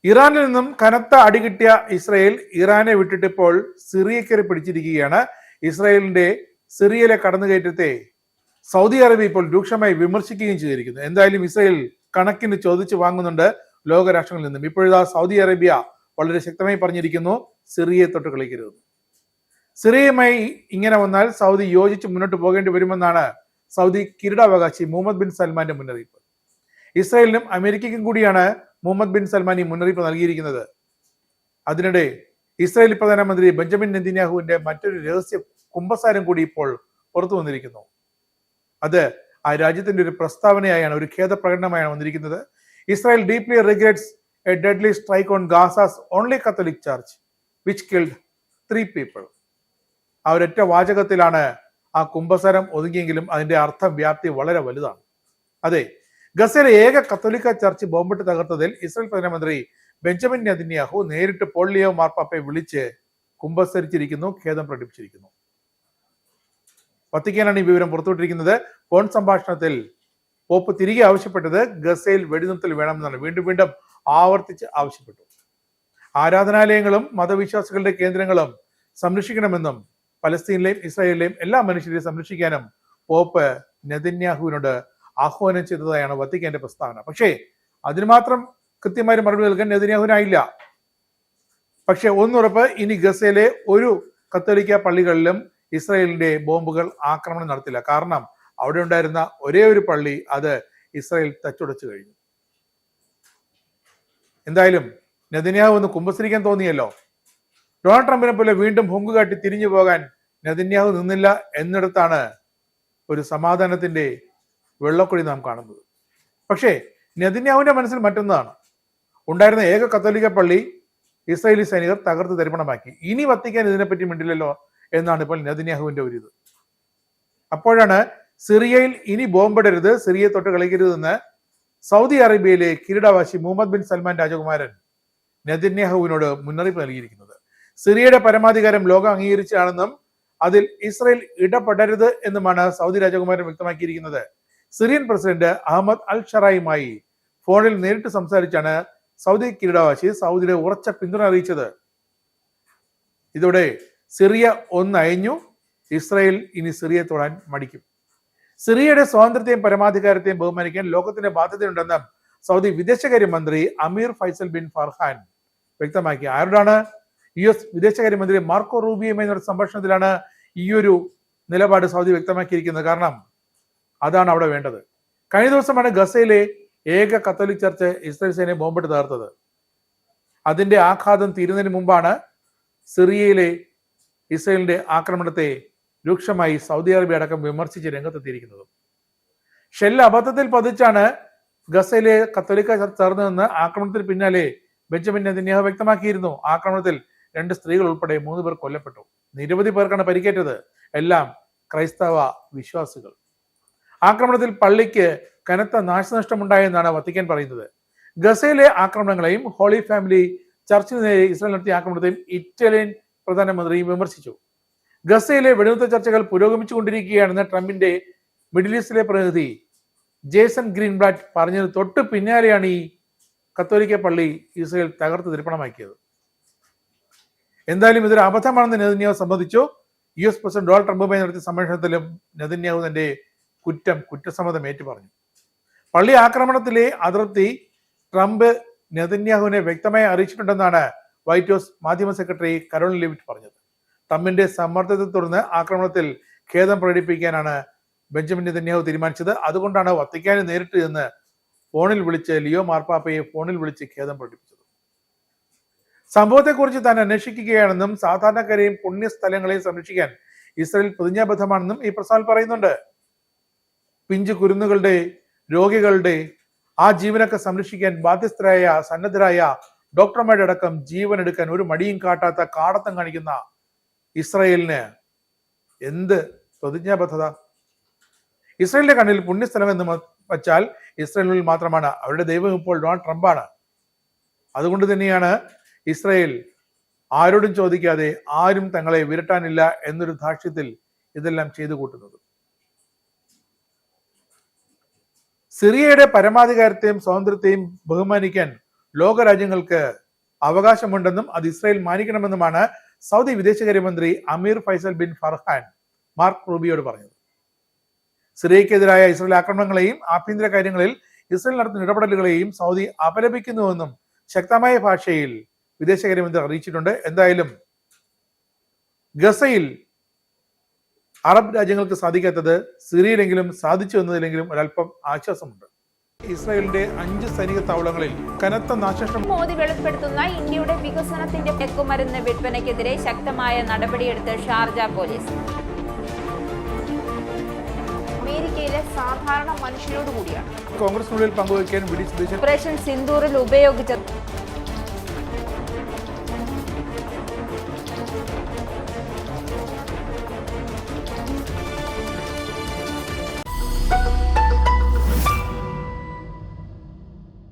ഇറാനിൽ നിന്നും കനത്ത അടി കിട്ടിയ ഇസ്രയേൽ ഇറാനെ വിട്ടിട്ട് ഇപ്പോൾ സിറിയക്കരെ പിടിച്ചിരിക്കുകയാണ്. ഇസ്രയേലിന്റെ സിറിയയിലെ കടന്നുകയറ്റത്തെ സൗദി അറേബ്യ ഇപ്പോൾ രൂക്ഷമായി വിമർശിക്കുകയും ചെയ്തിരിക്കുന്നു. എന്തായാലും ഇസ്രയേൽ കണക്കിന് ചോദിച്ചു വാങ്ങുന്നുണ്ട് ലോകരാഷ്ട്രങ്ങളിൽ നിന്നും. ഇപ്പോഴിതാ സൗദി അറേബ്യ വളരെ ശക്തമായി പറഞ്ഞിരിക്കുന്നു, സിറിയയെ തൊട്ട് കളിക്കരുത്. സിറിയയുമായി ഇങ്ങനെ വന്നാൽ സൗദി യോജിച്ച് മുന്നോട്ട് പോകേണ്ടി വരുമെന്നാണ് സൗദി കിരീടാവകാശി മുഹമ്മദ് ബിൻ സൽമാന്റെ മുന്നറിയിപ്പ്. ഇസ്രായേലിനും അമേരിക്കയ്ക്കും കൂടിയാണ് മുഹമ്മദ് ബിൻ സൽമാൻ ഈ മുന്നറിയിപ്പ് നൽകിയിരിക്കുന്നത്. അതിനിടെ ഇസ്രായേൽ പ്രധാനമന്ത്രി ബെഞ്ചമിൻ നെതന്യാഹുവിന്റെ മറ്റൊരു രഹസ്യ കുമ്പസാരം കൂടി ഇപ്പോൾ പുറത്തു വന്നിരിക്കുന്നു. അത് ആ രാജ്യത്തിന്റെ ഒരു പ്രസ്താവനയായാണ്, ഒരു ഖേദപ്രകടനമായാണ് വന്നിരിക്കുന്നത്. Israel deeply regrets a deadly strike on Gaza's only Catholic church which killed 3 people. ആ ഒരൊറ്റ വാചകത്തിലാണ് ആ കുമ്പസാരം ഒതുങ്ങിയെങ്കിലും അതിന്റെ അർത്ഥം വ്യാപ്തി വളരെ വലുതാണ്. അതെ, ഗസയിലെ ഏക കത്തോലിക്ക ചർച്ച് ബോംബിട്ട് തകർത്തതിൽ ഇസ്രായേൽ പ്രധാനമന്ത്രി ബെഞ്ചമിൻ നെതന്യാഹു നേരിട്ട് പോൾ ലിയോ മാർപ്പാപ്പയെ വിളിച്ച് കുമ്പസരിച്ചിരിക്കുന്നു, ഖേദം പ്രകടിപ്പിച്ചിരിക്കുന്നു. വത്തിക്കാനാണ് ഈ വിവരം പുറത്തുവിട്ടിരിക്കുന്നത്. ഫോൺ സംഭാഷണത്തിൽ പോപ്പ് തിരികെ ആവശ്യപ്പെട്ടത് ഗസയിൽ വെടിനിർത്തൽ വേണമെന്നാണ്. വീണ്ടും വീണ്ടും ആവർത്തിച്ച് ആവശ്യപ്പെട്ടു. ആരാധനാലയങ്ങളും മതവിശ്വാസികളുടെ കേന്ദ്രങ്ങളും സംരക്ഷിക്കണമെന്നും പലസ്തീനിലെയും ഇസ്രായേലിലെയും എല്ലാ മനുഷ്യരെയും സംരക്ഷിക്കാനും പോപ്പ് നെതന്യാഹുവിനോട് ആഹ്വാനം ചെയ്തതായാണ് വത്തിക്കാന്റെ പ്രസ്താവന. പക്ഷേ അതിന് മാത്രം കൃത്യമായ മറുപടി നൽകാൻ നെതന്യാഹുവിനായില്ല. പക്ഷെ ഒന്നുറപ്പ്, ഇനി ഗസയിലെ ഒരു കത്തോലിക്ക പള്ളികളിലും ഇസ്രായേലിന്റെ ബോംബുകൾ ആക്രമണം നടത്തില്ല. കാരണം അവിടെ ഉണ്ടായിരുന്ന ഒരേ ഒരു പള്ളി അത് ഇസ്രായേൽ തച്ചുടച്ചു കഴിഞ്ഞു. എന്തായാലും നെതന്യാഹു ഒന്ന് കുമ്പസരിക്കാൻ തോന്നിയല്ലോ. ഡൊണാൾഡ് ട്രംപിനെ പോലെ വീണ്ടും ഹുങ്കുകാട്ടി തിരിഞ്ഞു പോകാൻ നെതന്യാഹു നിന്നില്ല എന്നിടത്താണ് ഒരു സമാധാനത്തിന്റെ വെള്ളക്കൊടി നാം കാണുന്നത്. പക്ഷേ നെതന്യാഹുവിന്റെ മനസ്സിൽ മറ്റൊന്നാണ്. ഉണ്ടായിരുന്ന ഏക കത്തോലിക്ക പള്ളി ഇസ്രായേലി സൈനികർ തകർത്ത് തരിപ്പണമാക്കി. ഇനി വത്തിക്കാൻ ഇതിനെപ്പറ്റി മിണ്ടില്ലല്ലോ എന്നാണ് ഇപ്പോൾ നെതന്യാഹുവിന്റെ ഒരു ഇത്. അപ്പോഴാണ് സിറിയയിൽ ഇനി ബോംബിടരുത്, സിറിയയെ തൊട്ട് കളിക്കരുതെന്ന് സൗദി അറേബ്യയിലെ കിരീടാവകാശി മുഹമ്മദ് ബിൻ സൽമാൻ രാജകുമാരൻ നെതന്യാഹുവിനോട് മുന്നറിയിപ്പ് നൽകിയിരിക്കുന്നത്. സിറിയയുടെ പരമാധികാരം ലോകം അംഗീകരിച്ചാണെന്നും അതിൽ ഇസ്രായേൽ ഇടപെടരുത് എന്നുമാണ് സൗദി രാജകുമാരൻ വ്യക്തമാക്കിയിരിക്കുന്നത്. സിറിയൻ പ്രസിഡന്റ് അഹമ്മദ് അൽ ഷറായുമായി ഫോണിൽ നേരിട്ട് സംസാരിച്ചാണ് സൗദി കിരീടാവകാശി സൗദിയുടെ ഉറച്ച പിന്തുണ അറിയിച്ചത്. ഇതോടെ സിറിയ ഒന്നയഞ്ഞു. ഇസ്രായേൽ ഇനി സിറിയയെ തൊടാൻ മടിക്കും. സിറിയയുടെ സ്വാതന്ത്ര്യത്തെയും പരമാധികാരത്തെയും ബഹുമാനിക്കാൻ ലോകത്തിന്റെ ബാധ്യതയുണ്ടെന്ന് സൗദി വിദേശകാര്യമന്ത്രി അമീർ ഫൈസൽ ബിൻ ഫർഹാൻ വ്യക്തമാക്കി. ആരോടാണ്? US വിദേശകാര്യമന്ത്രി മാർക്കോ റൂബിയുമായി നടന്ന സംഭാഷണത്തിലാണ് ഈ ഒരു നിലപാട് സൗദി വ്യക്തമാക്കിയിരിക്കുന്നത്. കാരണം അതാണ് അവിടെ വേണ്ടത്. കഴിഞ്ഞ ദിവസമാണ് ഗസയിലെ ഏക കത്തോലിക് ചർച്ച് ഇസ്രായേൽ സേനയെ ബോംബിട്ട് തകർത്തത്. അതിന്റെ ആഘാതം തീരുന്നതിന് മുമ്പാണ് സിറിയയിലെ ഇസ്രായേലിന്റെ ആക്രമണത്തെ രൂക്ഷമായി സൗദി അറേബ്യ അടക്കം വിമർശിച്ച് രംഗത്തെത്തിയിരിക്കുന്നത്. ഷെല്ല് അബദ്ധത്തിൽ പതിച്ചാണ് ഗസയിലെ കത്തോലിക്ക ചർച്ച് ചേർന്നതെന്ന് ആക്രമണത്തിന് പിന്നാലെ ബെഞ്ചമിൻ നെതന്യാഹു വ്യക്തമാക്കിയിരുന്നു. ആക്രമണത്തിൽ 2 സ്ത്രീകൾ ഉൾപ്പെടെ 3 പേർ കൊല്ലപ്പെട്ടു. നിരവധി പേർക്കാണ് പരിക്കേറ്റത്. എല്ലാം ക്രൈസ്തവ വിശ്വാസികൾ. ആക്രമണത്തിൽ പള്ളിക്ക് കനത്ത നാശനഷ്ടമുണ്ടായെന്നാണ് വത്തിക്കാൻ പറയുന്നത്. ഗസയിലെ ആക്രമണങ്ങളെയും ഹോളി ഫാമിലി ചർച്ചിന് നേരെ ഇസ്രായേൽ നടത്തിയ ആക്രമണത്തെയും ഇറ്റാലിയൻ പ്രധാനമന്ത്രി വിമർശിച്ചു. ഗസയിലെ വെടിനിർത്തൽ ചർച്ചകൾ പുരോഗമിച്ചുകൊണ്ടിരിക്കുകയാണെന്ന് ട്രംപിന്റെ മിഡിൽ ഈസ്റ്റിലെ പ്രതിനിധി ജേസൺ ഗ്രീൻബ്ലാറ്റ് പറഞ്ഞത് തൊട്ട് പിന്നാലെയാണ് ഈ കത്തോലിക്ക പള്ളി ഇസ്രായേൽ തകർത്ത് തരിപ്പണമാക്കിയത്. എന്തായാലും ഇതൊരു അബദ്ധമാണെന്ന് നെതന്യാഹു സമ്മതിച്ചു. US പ്രസിഡന്റ് ഡൊണാൾഡ് ട്രംപുമായി നടത്തിയ സമ്മേളനത്തിലും നെതന്യാഹു തന്റെ കുറ്റസമ്മതം ഏറ്റു പറഞ്ഞു. പള്ളി ആക്രമണത്തിലെ അതൃപ്തി ട്രംപ് നെതന്യാഹുവിനെ വ്യക്തമായി അറിയിച്ചിട്ടുണ്ടെന്നാണ് വൈറ്റ് ഹൗസ് മാധ്യമ സെക്രട്ടറി കരോളിൻ ലെവിറ്റ് പറഞ്ഞത്. ട്രംപിന്റെ സമ്മർദ്ദത്തെ തുടർന്ന് ആക്രമണത്തിൽ ഖേദം പ്രകടിപ്പിക്കാനാണ് ബെഞ്ചമിൻ നെതന്യാഹു തീരുമാനിച്ചത്. അതുകൊണ്ടാണ് വത്തിക്കാനെ നേരിട്ട് ചെന്ന് ഫോണിൽ വിളിച്ച് ലിയോ മാർപ്പാപ്പയെ ഫോണിൽ വിളിച്ച് ഖേദം പ്രകടിപ്പിച്ചത്. സംഭവത്തെക്കുറിച്ച് താൻ അന്വേഷിക്കുകയാണെന്നും സാധാരണക്കാരെയും പുണ്യസ്ഥലങ്ങളെയും സംരക്ഷിക്കാൻ ഇസ്രായേൽ പ്രതിജ്ഞാബദ്ധമാണെന്നും ഈ പ്രസ്താവനയിൽ പറയുന്നുണ്ട്. പിഞ്ചു കുരുന്നുകളുടെ, രോഗികളുടെ ആ ജീവനൊക്കെ സംരക്ഷിക്കാൻ ബാധ്യസ്ഥരായ സന്നദ്ധരായ ഡോക്ടർമാരുടെ അടക്കം ജീവൻ എടുക്കാൻ ഒരു മടിയും കാട്ടാത്ത കാടത്തം കാണിക്കുന്ന ഇസ്രായേലിന് എന്ത് പ്രതിജ്ഞാബദ്ധത! ഇസ്രായേലിന്റെ കണ്ണിൽ പുണ്യസ്ഥലം എന്ന് വച്ചാൽ ഇസ്രായേലിൽ മാത്രമാണ്. അവരുടെ ദൈവം ഇപ്പോൾ ഡൊണാൾഡ് ട്രംപാണ്. അതുകൊണ്ട് തന്നെയാണ് ഇസ്രായേൽ ആരോടും ചോദിക്കാതെ, ആരും തങ്ങളെ വിരട്ടാനില്ല എന്നൊരു ധാർഷ്ട്യത്തിൽ ഇതെല്ലാം ചെയ്തു കൂട്ടുന്നത്. സിറിയയുടെ പരമാധികാരത്തെയും സ്വാതന്ത്ര്യത്തെയും ബഹുമാനിക്കാൻ ലോകരാജ്യങ്ങൾക്ക് അവകാശമുണ്ടെന്നും അത് ഇസ്രായേൽ മാനിക്കണമെന്നുമാണ് സൗദി വിദേശകാര്യമന്ത്രി അമീർ ഫൈസൽ ബിൻ ഫർഹാൻ മാർക്ക് റൂബിയോട് പറഞ്ഞത്. സിറിയക്കെതിരായ ഇസ്രായേൽ ആക്രമണങ്ങളെയും ആഭ്യന്തര കാര്യങ്ങളിൽ ഇസ്രായേൽ നടത്തുന്ന ഇടപെടലുകളെയും സൗദി അപലപിക്കുന്നുവെന്നും ശക്തമായ ഭാഷയിൽ വിദേശകാര്യമന്ത്രി അറിയിച്ചിട്ടുണ്ട്. എന്തായാലും ഗസയിൽ അറബ് രാജ്യങ്ങൾക്ക് സാധിക്കാത്തത് സിറിയയിലെങ്കിലും സാധിച്ചു എന്നതിലെങ്കിലും ഒരല്പം ആശ്വാസമുണ്ട്. ഇസ്രായേലിന്റെ 5 സൈനിക താവളങ്ങളിൽ കനത്ത നാശനഷ്ടം. മോദി വെളിപ്പെടുത്തുന്ന ഇന്ത്യയുടെ വികസനത്തിന്റെ മയക്കുമരുന്ന് വിൽപ്പനയ്ക്കെതിരെ ശക്തമായ നടപടിയെടുത്ത് ഷാർജ പോലീസ്. അമേരിക്കയിലെ സാധാരണ മനുഷ്യരോട് കൂടിയാണ് കോൺഗ്രസിനുള്ളിൽ പങ്കുവയ്ക്കാൻ ഓപ്പറേഷൻ സിന്ദൂറിൽ ഉപയോഗിച്ച